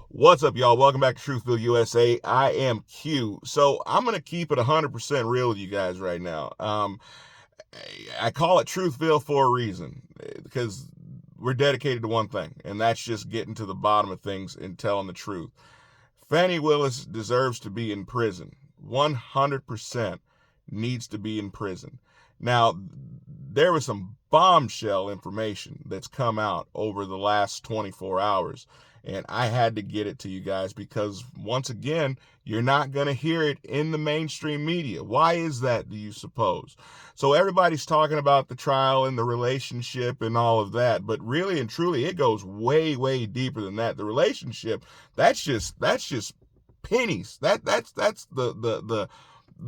What's up, y'all? Welcome back to Truthville, USA. I am Q. So I'm going to keep it 100% real with you guys right now. I call it Truthville for a reason because we're dedicated to one thing, and that's just getting to the bottom of things and telling the truth. Fani Willis deserves to be in prison. 100% needs to be in prison. Now, there was some bombshell information that's come out over the last 24 hours, and I had to get it to you guys because, once again, you're not going to hear it in the mainstream media. Why is that, do you suppose? So everybody's talking about the trial and the relationship and all of that, but really and truly, it goes way, way deeper than that. The relationship, that's just pennies. That's the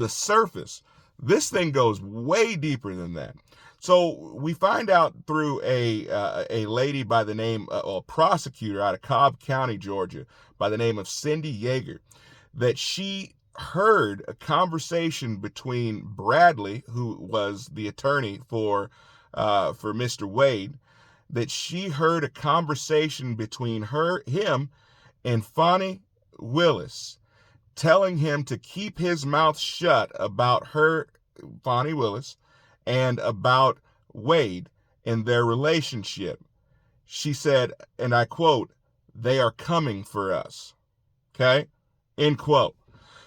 surface. This thing goes way deeper than that. So we find out through a lady by the name, a prosecutor out of Cobb County, Georgia, by the name of Cindy Yeager, that she heard a conversation between Bradley, who was the attorney for Mr. Wade, that she heard a conversation between him, and Fani Willis, telling him to keep his mouth shut about her, Fani Willis, and about Wade and their relationship. She said, and I quote, "They are coming for us." Okay? End quote.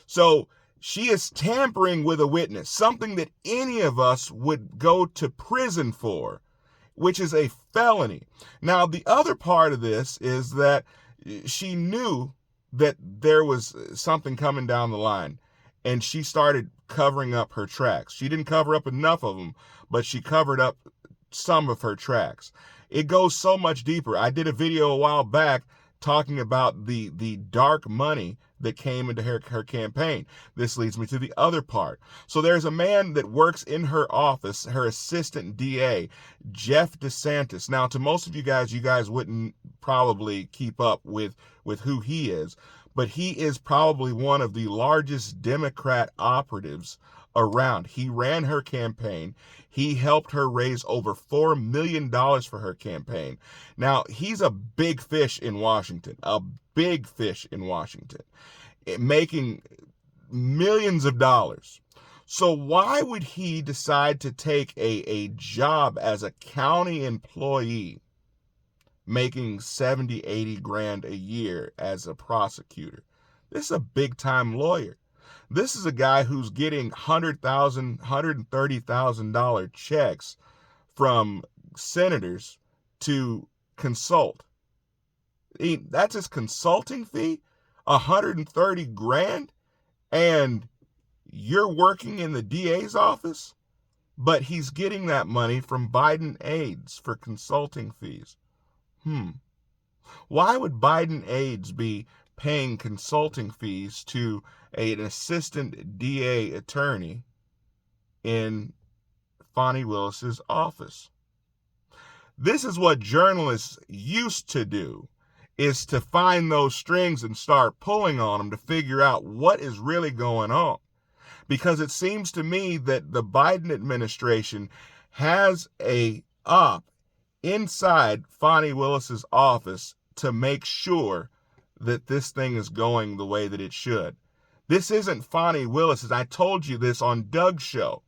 So she is tampering with a witness, something that any of us would go to prison for, which is a felony. Now, the other part of this is that she knew that there was something coming down the line, and she started covering up her tracks. She didn't cover up enough of them, but she covered up some of her tracks. It goes so much deeper. I did a video a while back talking about the dark money that came into her campaign. This leads me to the other part. So there's a man that works in her office, her assistant DA, Jeff DeSantis. Now, to most of you guys wouldn't probably keep up with who he is, but he is probably one of the largest Democrat operatives around. He ran her campaign. He helped her raise over $4 million for her campaign. Now, he's a big fish in Washington, making millions of dollars. So why would he decide to take a job as a county employee making 70, 80 grand a year as a prosecutor? This is a big time lawyer. This is a guy who's getting $100,000, $130,000 checks from senators to consult. That's his consulting fee, 130 grand, and you're working in the DA's office, but he's getting that money from Biden aides for consulting fees. Why would Biden aides be paying consulting fees to an assistant DA attorney in Fani Willis's office? This is what journalists used to do, is to find those strings and start pulling on them to figure out what is really going on. Because it seems to me that the Biden administration has a op inside Fani Willis's office to make sure that this thing is going the way that it should. This isn't Fani Willis's. I told you this on Doug's show.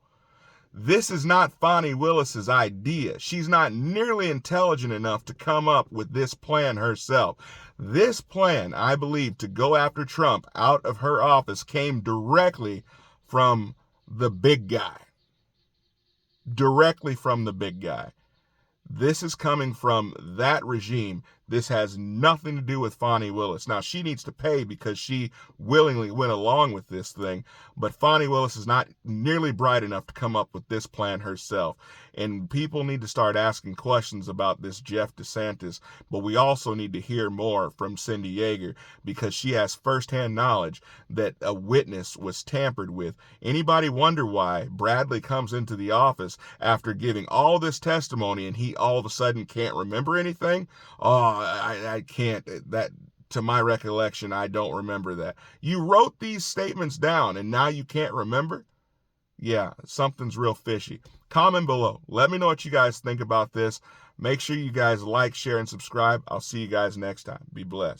This is not Fani Willis's idea. She's not nearly intelligent enough to come up with this plan herself. This plan, I believe, to go after Trump out of her office came directly from the big guy. Directly from the big guy. This is coming from that regime. This has nothing to do with Fani Willis. Now, she needs to pay because she willingly went along with this thing, but Fani Willis is not nearly bright enough to come up with this plan herself. And people need to start asking questions about this Jeff DeSantis, but we also need to hear more from Cindy Yeager because she has firsthand knowledge that a witness was tampered with. Anybody wonder why Bradley comes into the office after giving all this testimony and he all of a sudden can't remember anything? Oh, I can't. That, to my recollection, I don't remember that. You wrote these statements down and now you can't remember? Yeah, something's real fishy. Comment below. Let me know what you guys think about this. Make sure you guys like, share, and subscribe. I'll see you guys next time. Be blessed.